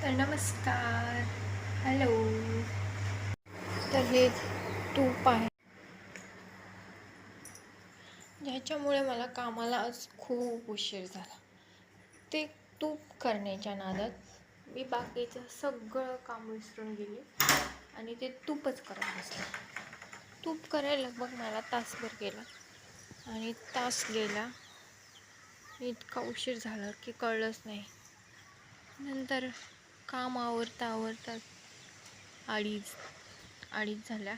तर नमस्कार, हॅलो. तर हे तूप आहे ज्याच्यामुळे मला कामाला आज खूप उशीर झाला. ते तूप करण्याच्या नादात मी बाकीचं सगळं काम विसरून गेले आणि ते तूपच करत बसले. तूप करायला बघ मला तासभर गेला आणि तास गेला इतका उशीर झाला की कळलंच नाही. नंतर काम आवरता अडीच झाल्या,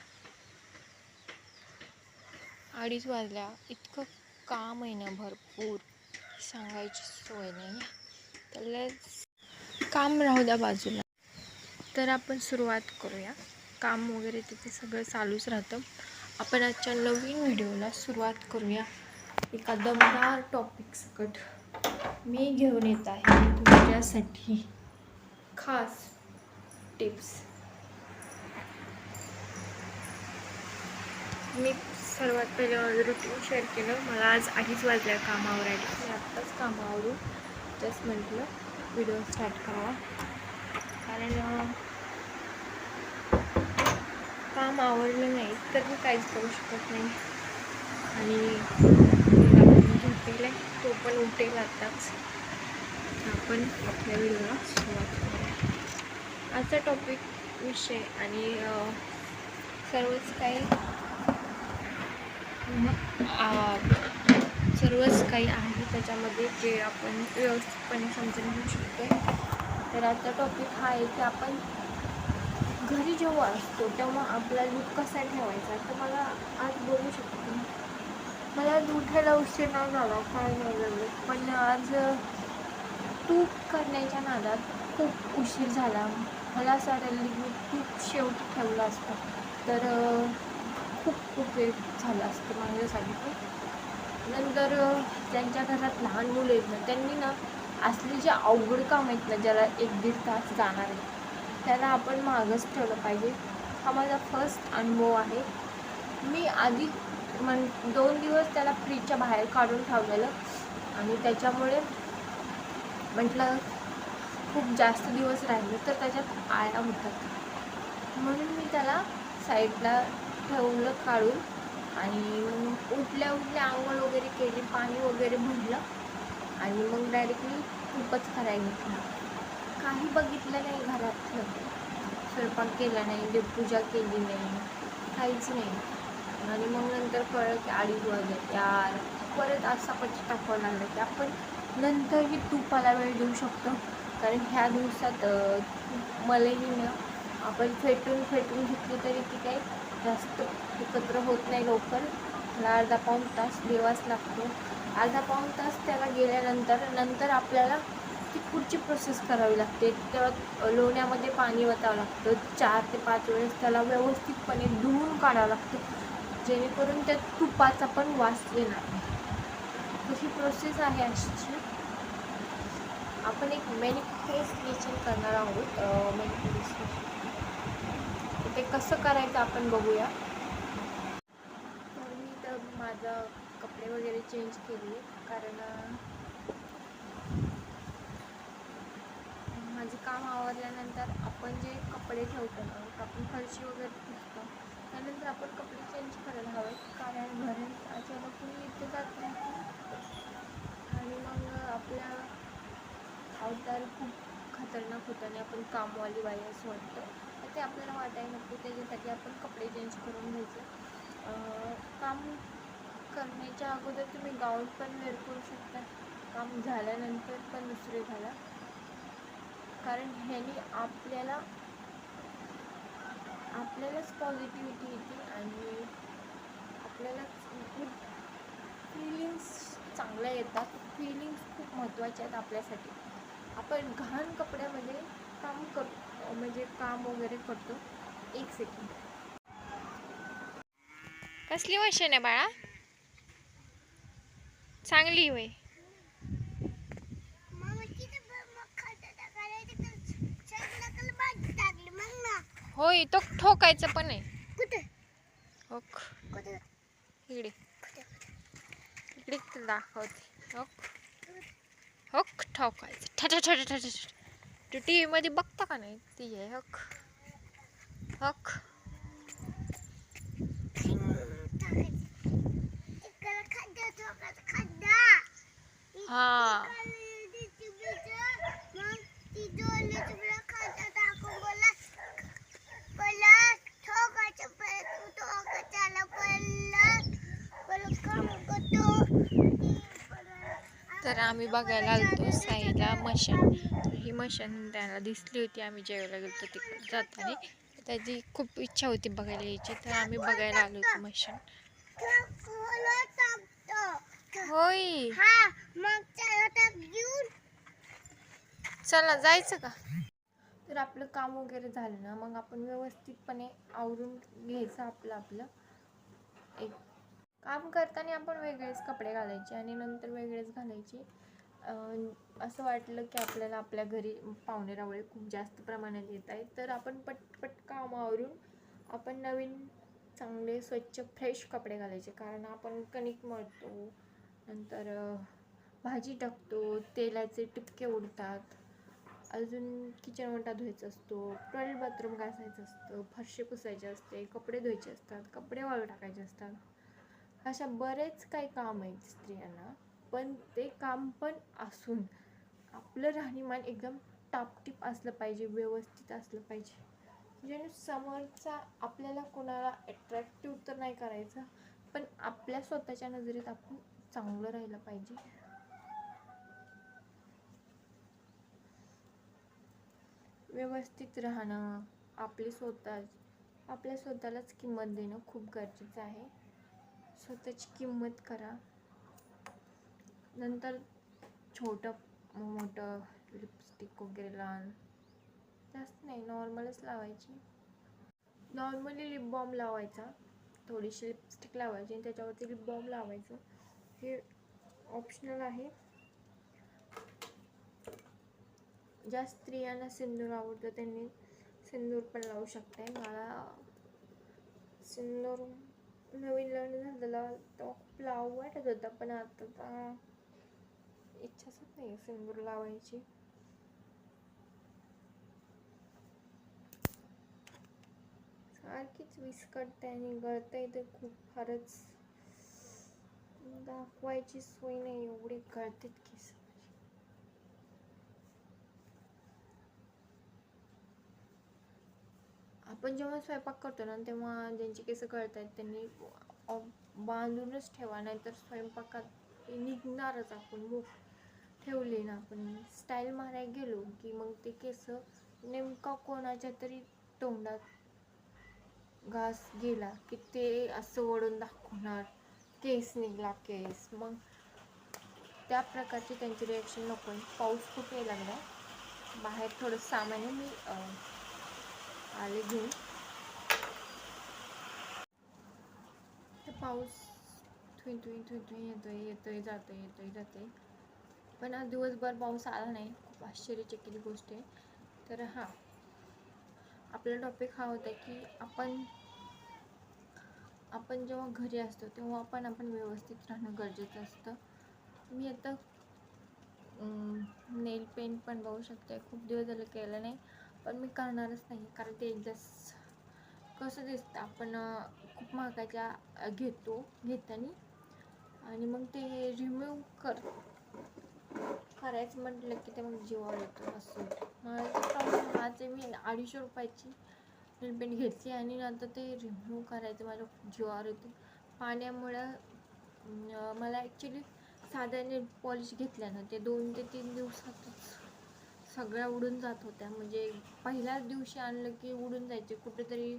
2:30 वाजल्या. इतकं काम आहे ना भरपूर, सांगायची सोय नाही. तर काम राहू द्या बाजूला. तर आपण सुरुवात करूया. काम वगैरे तिथे सगळं चालूच राहतं. आपण आजच्या नवीन व्हिडिओला सुरुवात करूया एका दमदार टॉपिक सकट. मी घेऊन येत आहे तुमच्यासाठी खास टिप्स. मी सर्वात पहिले माझं रुटीन शेअर केलं. मला आज 2:30 वाजल्या कामावर आली. मी आत्ताच कामावरून जस्ट म्हटलं व्हिडिओ स्टार्ट करावा, कारण काम आवडलं नाही तर मी काहीच करू शकत नाही. आणि झोपेला तो पण उठेल आत्ताच. आपण आपल्या व्हिडिओला सुरुवात करूया. आजचा टॉपिक विषय आणि सर्वच काही आहे त्याच्यामध्ये जे आपण व्यवस्थितपणे समजून घेऊ शकतो. तर आजचा टॉपिक हा आहे की आपण घरी जेव्हा असतो तेव्हा आपला लूक कसा ठेवायचा. तर मला आज बोलू शकते. मला उठायला उशीर नाही झाला, काय नाही झालं, पण आज तूप करण्याच्या नादात खूप उशीर झाला. मला असं वाटलं मी तूप शेवटी ठेवलं असतं तर खूप वेळ झाला असतं माझ्यासाठी. नंतर त्यांच्या घरात लहान मुलं आहेत ना, त्यांनी ना असले जे अवघड काम आहेत ना, ज्याला 1-1.5 तास जाणार आहे त्याला आपण मागच ठेवलं पाहिजे. हा माझा फर्स्ट अनुभव आहे. मी आधी 2 दिवस त्याला फ्रीजच्या बाहेर काढून ठेवलेलं आणि त्याच्यामुळे म्हटलं खूप जास्त दिवस राहिले तर त्याच्यात आळ्या होतात, म्हणून मी त्याला साईडला ठेवलं काढून. आणि मग उठल्या आंघोळ वगैरे केली, पाणी वगैरे भरलं आणि मग डायरेक्टली तूपच करायला घेतला. काही बघितलं नाही घरातलं, स्वयंपाक केला नाही, देवपूजा केली नाही, काहीच नाही. आणि मग नंतर कळलं की 2:30 वाजले यार. परत असा पश्चाताप लागला की आपण नंतरही तूपाला वेळ देऊ शकतो, कारण ह्या दिवसात मलईनं आपण फेटून घेतली तरी ती काही जास्त एकत्र होत नाही लवकर. त्याला अर्धा-पाऊण तास देवाच लागतो. अर्धा-पाऊण तास त्याला गेल्यानंतर आपल्याला ती पुढची प्रोसेस करावी लागते. तेव्हा लोण्यामध्ये पाणी वतावं लागतं. 4 ते 5 वेळेस त्याला व्यवस्थितपणे धुवून काढावं लागतं, जेणेकरून त्या तुपाचा पण वास येणार नाही. तशी प्रोसेस आहे अशी. आपण एक मॅनिफेस्टेशन करणार आहोत. मॅनिफेस्टेशन ते कसं करायचं आपण बघूया. तर मी तर माझं कपडे वगैरे चेंज केले, कारण माझं काम आवरल्यानंतर आपण जे कपडे ठेवतो ना, आपण फरशी वगैरे पुसतो त्यानंतर आपण कपडे चेंज करायला हवेत, कारण घरात अचानक कुणी इथे जात नाही आणि मग आपल्या अवतार खूप खतरनाक होतं आणि आपण कामवाली बाई असं वाटतं. तर ते आपल्याला वाटायला नको, त्याच्यासाठी आपण कपडे चेंज करून घ्यायचं. काम करण्याच्या अगोदर तुम्ही गाऊन पण वेअर करू शकता, काम झाल्यानंतर पण दुसरे घाला, कारण ह्याने आपल्यालाच पॉझिटिव्हिटी येते आणि आपल्यालाच फीलिंग्स चांगल्या येतात. फीलिंग्स खूप महत्त्वाच्या आहेत आपल्यासाठी. आपण घाण कपड्यामध्ये काम वगैरे करतो. 1 सेकंड. कसली मशीन आहे बाळा? चांगली होय. होय, तो ठोकायचं पण आहे. इकडे दाखवते. ठोकायचं. तू टी व्ही मध्ये बघता का नाही? ती आहे हक हक. हा तर आम्ही बघायला आलतो साईला मशान. ही मशान त्याला दिसली होती, आम्ही जेवायला गेलो तिकडे जाताना. त्याची खूप इच्छा होती बघायला यायची, तर आम्ही बघायला आलो होतो मशान. होय चला जायचं का? तर आपलं काम वगैरे झालं ना, मग आपण व्यवस्थितपणे आवरून घ्यायचं आपलं. एक काम करताना आपण वेगळेच कपडे घालायचे आणि नंतर वेगळेच घालायचे. असं वाटलं की आपल्याला आपल्या घरी पाहुणे रावळे खूप जास्त प्रमाणात येत आहेत, तर आपण पटपट काम आवरून आपण नवीन चांगले स्वच्छ फ्रेश कपडे घालायचे. कारण आपण कणिक मळतो, नंतर भाजी टाकतो, तेलाचे टिपके उडतात, अजून किचन ओटा धुवायचा असतो, टॉयलेट बाथरूम घासायचं असतं, फरशी पुसायचे असते, कपडे धुवायचे असतात, कपडे वाळू टाकायचे असतात. अशा बरेच काही काम आहेत स्त्रियांना. पण ते काम पण असून आपलं राहणीमान एकदम टापटीप असलं पाहिजे, व्यवस्थित असलं पाहिजे, म्हणजे समोरचा आपल्याला कोणाला अट्रॅक्टिव्ह तर नाही करायचं, पण आपल्या स्वतःच्या नजरेत आपण चांगलं राहिलं पाहिजे. व्यवस्थित राहणं, आपल्या स्वतःलाच किंमत देणं खूप गरजेचं आहे. स्वतःची किंमत करा. नंतर छोटं मोठं लिपस्टिक वगैरे लावून, जास्त नाही, नॉर्मलच लावायची. नॉर्मली लिप बाम लावायचा, थोडीशी लिपस्टिक लावायची आणि त्याच्यावरती लिप बाम लावायचं. हे ऑप्शनल आहे. ज्या स्त्रियांना सिंदूर आवडतं त्यांनी सिंदूर पण लावू शकते. मला सिंदूर नवीन लग्न झालेला तेव्हा खूप लावू वाटत होता, पण आता इच्छाच नाही सिंदूर लावायची. सारखीच विस्कटते आणि गळतंय, ते खूप फारच दाखवायची सोय नाही, एवढे गळतात केस. आपण जेव्हा स्वयंपाक करतो ना, तेव्हा ज्यांची केस गळत आहेत त्यांनी बांधूनच ठेवा, नाहीतर स्वयंपाकात निघणारच. आपण मूग ठेवले ना, आपण स्टाईल मारायला गेलो की मग ते केस नेमका कोणाच्या तरी तोंडात घास गेला की ते असं वळून दाखवणार, केस निघला केस. मग त्या प्रकारची त्यांची रिॲक्शन नको. पाऊस खूप यायला लागला, बाहेर थोडं सामान आहे, मी आले घेऊन. पाऊस येतोय जातोय, पण आज दिवसभर पाऊस आला नाही. खूप आश्चर्यचकित गोष्ट आहे. तर आपला टॉपिक हा होता की आपण जेव्हा घरी असतो तेव्हा आपण व्यवस्थित राहणं गरजेचं असतं. मी आता नेल पेंट पण बघू शकते, खूप दिवस झाले केलं नाही, पण मी करणारच नाही. कारण ते एकदाच कसं दिसतं, आपण खूप महागाच्या घेताना आणि मग ते रिमूव्ह करायचं म्हटलं की ते मग जीवावर येतो. असं माझा प्रॉब्लेम हाच आहे. मी 250 रुपयाची नेल पेंट घेतली आणि नंतर ते रिमूव्ह करायचं माझ्या जीवावर येतं. पाण्यामुळं मला ॲक्च्युली साध्या नेल पॉलिश घेतल्यानं ते 2 ते 3 दिवसातच सगळ्या उडून जात होत्या. म्हणजे पहिल्याच दिवशी आणलं की उडून जायचे, कुठेतरी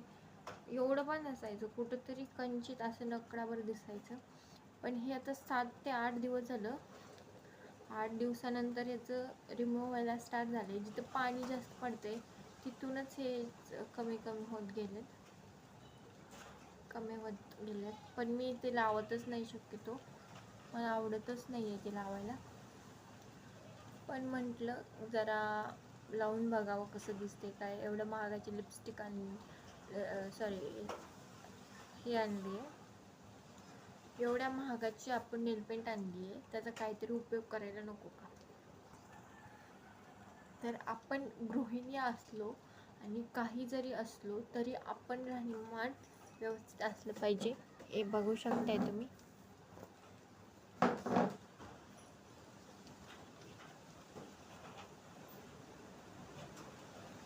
एवढं पण नसायचं, कुठंतरी कंचित असं नकळावर दिसायचं. पण हे आता 7 ते 8 दिवस झालं. 8 दिवसानंतर याचं रिमूव्ह व्हायला स्टार्ट झाले. जिथं पाणी जास्त पडते तिथूनच हे कमी होत गेलेत. पण मी ते लावतच नाही शक्यतो, मला आवडतच नाही आहे ते लावायला. पण म्हटलं जरा लावून बघावं कसं दिसते काय. एवढं महागाची लिपस्टिक आणली, ही आणली आहे, एवढ्या महागाची आपण नेलपेंट आणली आहे, त्याचा काहीतरी उपयोग करायला नको का? तर आपण गृहिणी असलो आणि काही जरी असलो तरी आपण राहणीमान व्यवस्थित असलं पाहिजे. हे बघू शकताय तुम्ही.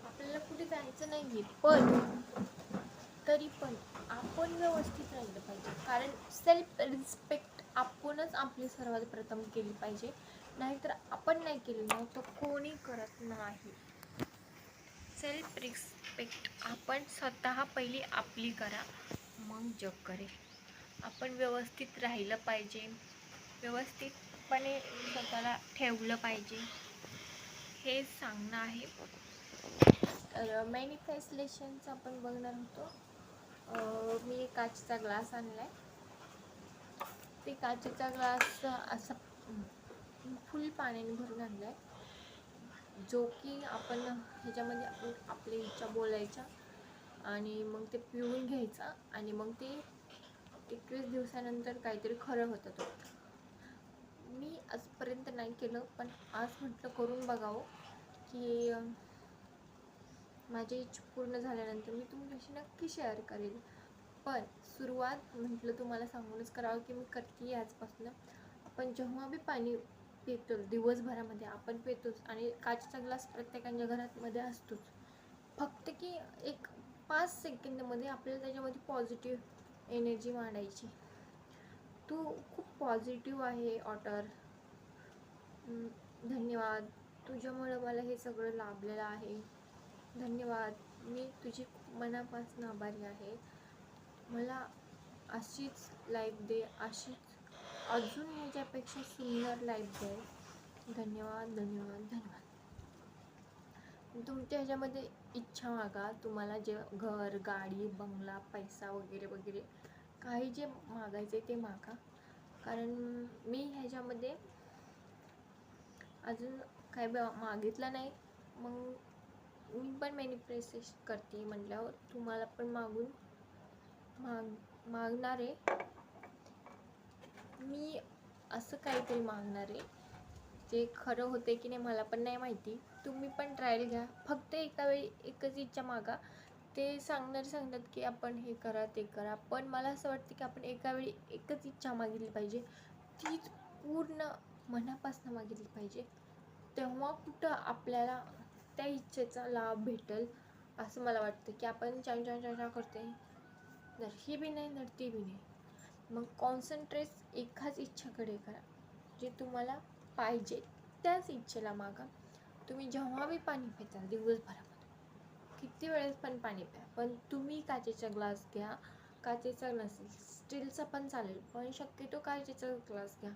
आपल्याला कुठे जायचं नाही, पण तरी पण आपण व्यवस्थित राहिलं पाहिजे. कारण सेल्फ रिस्पेक्ट आपणच आपली सर्वात प्रथम केली पाहिजे. नाहीतर आपण नाही केली ना तर कोणी करत नाही. सेल्फ रिस्पेक्ट आपण स्वतः पहिली आपली करा, मग जग करेल. आपण व्यवस्थित राहिलं पाहिजे, व्यवस्थितपणे स्वतःला ठेवलं पाहिजे, हे सांगणं आहे. तर मॅनिफेस्टेशनचं आपण बघणार होतो. मी एक काचेचा ग्लास आणलाय. ते काचेचा ग्लास असा फुल पाण्याने भरून आणलाय, जो की आपण ह्याच्यामध्ये आपल्या इच्छा बोलायच्या आणि मग ते पिऊन घ्यायचा आणि मग ते 21 दिवसानंतर काहीतरी खरं होतं. तो मी आजपर्यंत नाही केलं, पण आज म्हटलं करून बघावं की माझी इच्छा पूर्ण झाल्यानंतर मी तुमच्याशी नक्की शेअर करेल. पण सुरुवात म्हटलं तुम्हाला सांगूनच करावं की मी करते आजपासून. आपण जेव्हा बी पाणी पितो दिवसभरामध्ये आपण पितोच आणि काचेचा ग्लास प्रत्येकाच्या घरामध्ये असतोच. फक्त की एक 5 सेकंदमध्ये आपल्याला त्याच्यामध्ये पॉझिटिव्ह एनर्जी मांडायची. तू खूप पॉझिटिव्ह आहे ऑटर, धन्यवाद, तुझ्यामुळं मला हे सगळं लाभलेलं आहे. धन्यवाद, मी तुझी खूप मनापासून आभारी आहे. मला अशीच लाईफ दे, अशीच अजून ह्याच्यापेक्षा सुंदर लाईफ दे. धन्यवाद धन्यवाद धन्यवाद. तुमच्या ह्याच्यामध्ये इच्छा मागा. तुम्हाला जे घर, गाडी, बंगला, पैसा वगैरे वगैरे काही जे मागायचे ते मागा. कारण मी ह्याच्यामध्ये अजून काय मागितलं नाही. मग मी पण मॅनिफेस्टेशन करते म्हटल्यावर तुम्हाला पण मागणार आहे. मी असं काहीतरी मागणार आहे जे खरं होते की नाही मला पण नाही माहिती. तुम्ही पण ट्रायल घ्या. फक्त एका वेळी एकच इच्छा मागा. ते सांगतात की आपण हे करा ते करा, पण मला असं वाटतं की आपण एका वेळी एकच इच्छा मागितली पाहिजे. तीच पूर्ण मनापासून मागितली पाहिजे. तेव्हा कुठं आपल्याला त्या इच्छेचा लाभ भेटेल असं मला वाटतं. की आपण चांचा करते, तर ही बी नाही तर ती बी नाही. मग कॉन्सन्ट्रेट एकाच इच्छेकडे करा. जे तुम्हाला पाहिजे त्याच इच्छेला मागा. तुम्ही जेव्हा बी पाणी पिता दिवसभरामध्ये किती वेळेस पण पाणी प्या, पण तुम्ही काचेचा ग्लास घ्या. काचेचा नसेल स्टीलचा पण चालेल, पण शक्यतो काचेचा ग्लास घ्या.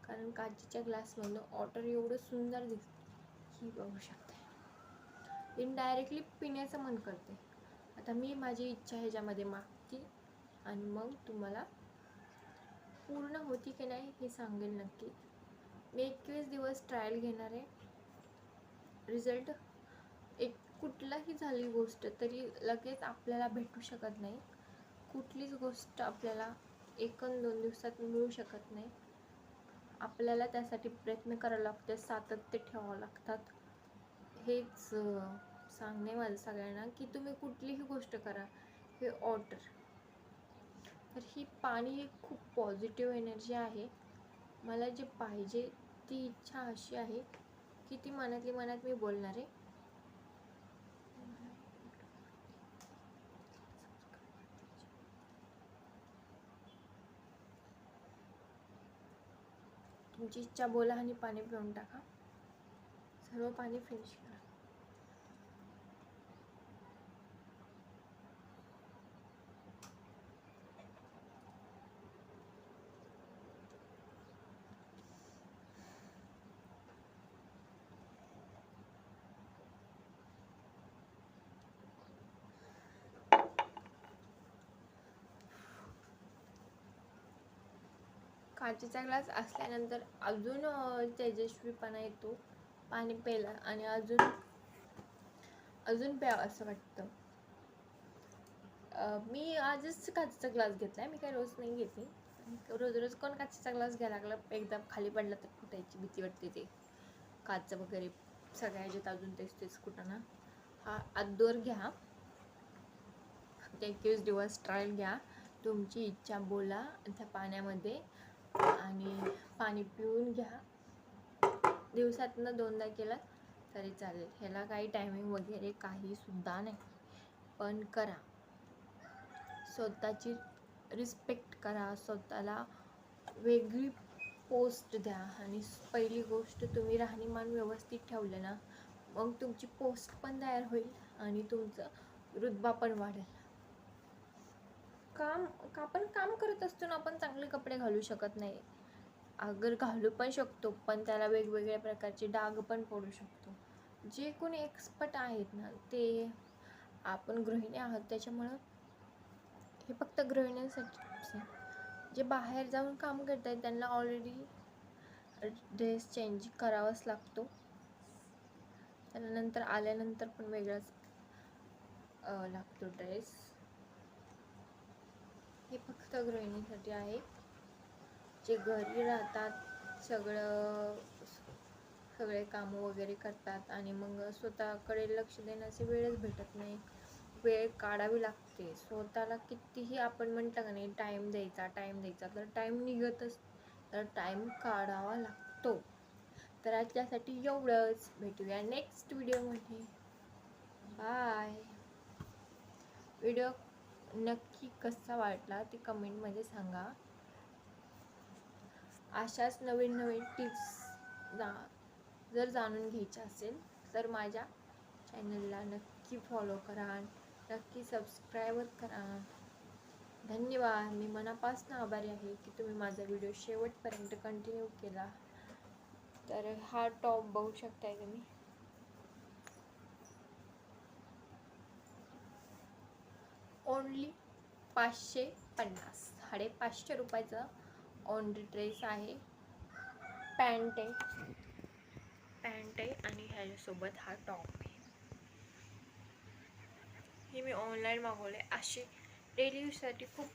कारण काचेच्या ग्लासमधनं वॉटर एवढं सुंदर दिसतं ही बघू शकते. इनडायरेक्टली पिण्याचं मन करते. आता मी माझी इच्छा ह्याच्यामध्ये मागते आणि मग तुम्हाला पूर्ण होती की नाही हे सांगेल नक्की. मी 21 दिवस ट्रायल घेणार आहे. रिझल्ट एक कुठलाही झाली गोष्ट तरी लगेच आपल्याला भेटू शकत नाही. कुठलीच गोष्ट आपल्याला 1-2 दिवसात मिळू शकत नाही. आपल्याला त्यासाठी प्रयत्न करावे लागतात, सातत्य ठेवावं लागतात. हेच सांगणे माझं सगळ्यांना की तुम्ही कुठलीही गोष्ट करा. हे ऑर्डर तर ही पाणी खूप पॉझिटिव्ह एनर्जी आहे. मला जे पाहिजे ती इच्छा अशी आहे की ती मनातली मनात मी बोलणार आहे. तुमची इच्छा बोला आणि पाणी पिऊन टाका. सर्व पाणी फिनिश करा. काचेचा ग्लास असल्यानंतर अजून तेजस्वीपणा येतो पाणी प्यायला आणि अजून प्यावं असं वाटतं. मी आजच काचेचा ग्लास घेतलाय. मी काही रोज नाही घेते. रोज कोण काचेचा ग्लास घ्यायला लागला, एकदम खाली पडला तर फुटायची भीती वाटते. ते काच वगैरे सगळ्या ह्याच्यात अजून तेच कुठं ना. हा आदोर घ्या, 21 दिवस ट्रायल घ्या, तुमची इच्छा बोला त्या पाण्यामध्ये आणि पाणी पिऊन घ्या. दिवसातनं 2दा केलं तरी चालेल. ह्याला काही टायमिंग वगैरे काही सुद्धा नाही, पण करा. स्वतःची रिस्पेक्ट करा, स्वतःला वेगळी पोस्ट द्या. आणि पहिली गोष्ट, तुम्ही राहणीमान व्यवस्थित ठेवलं ना, मग तुमची पोस्ट पण तयार होईल आणि तुमचं रुतबा पण वाढेल. आपण काम करत असतो ना, आपण चांगले कपडे घालू शकत नाही. अगर घालू पण शकतो, पण त्याला वेगवेगळ्या प्रकारचे डाग पण पडू शकतो. जे कोणी एक्सपर्ट आहेत ना, ते आपण गृहिणी आहोत, त्याच्यामुळं हे फक्त गृहिणींसाठी. जे बाहेर जाऊन काम करत आहेत त्यांना ऑलरेडी ड्रेस चेंज करावाच लागतो. त्यानंतर आल्यानंतर पण वेगळाच लागतो ड्रेस. हे फक्त गृहिणीसाठी आहे. जे घरी राहतात, सगळे कामं वगैरे करतात आणि मग स्वतःकडे लक्ष देण्याची वेळच भेटत नाही. वेळ काढावी लागते. स्वतःला कितीही आपण म्हटलं का नाही टाईम द्यायचा, तर टाईम निघतच, तर टाईम काढावा लागतो. तर आजच्यासाठी एवढंच. भेटूया नेक्स्ट व्हिडिओमध्ये. बाय. व्हिडिओ नक्की कसा वाटला ते कमेंटमध्ये सांगा. अशाच नवीन टिप्स जर जाणून घ्यायच्या असेल तर माझ्या चॅनलला नक्की फॉलो करा, नक्की सबस्क्राईब करा. धन्यवाद. मी मनापासून आभारी आहे की तुम्ही माझा व्हिडिओ शेवटपर्यंत कंटिन्यू केला. तर हा टॉप बघू शकताय तुम्ही. ओनली 550, 550 रुपयाचा ओनली ड्रेस आहे. पॅन्ट आहे आणि ह्याच्यासोबत हा टॉप आहे. हे मी ऑनलाईन मागवले. असे डेली यूजसाठी खूप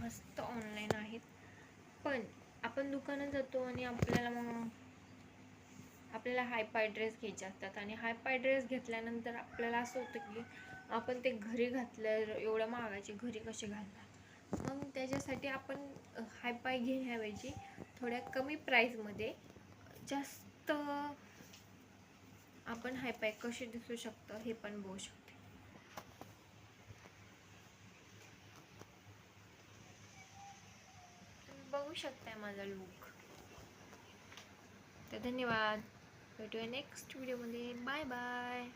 मस्त ऑनलाईन आहेत. पण आपण दुकानात जातो आणि आपल्याला हायपाय ड्रेस घ्यायचे असतात आणि हायपाय ड्रेस घेतल्यानंतर आपल्याला असं होतं की आपण ते घरी घातलं, एवढ्या महागाचे घरी कसे घालणार. मग त्याच्यासाठी आपण हायपाय घेण्याऐवजी थोड्या कमी प्राईजमध्ये जास्त आपण हायपाय कसे दिसू शकतं हे पण बघू शकतो. तुम्ही बघू शकताय माझा लुक. तर धन्यवाद. भेटूया नेक्स्ट व्हिडिओमध्ये. Bye bye.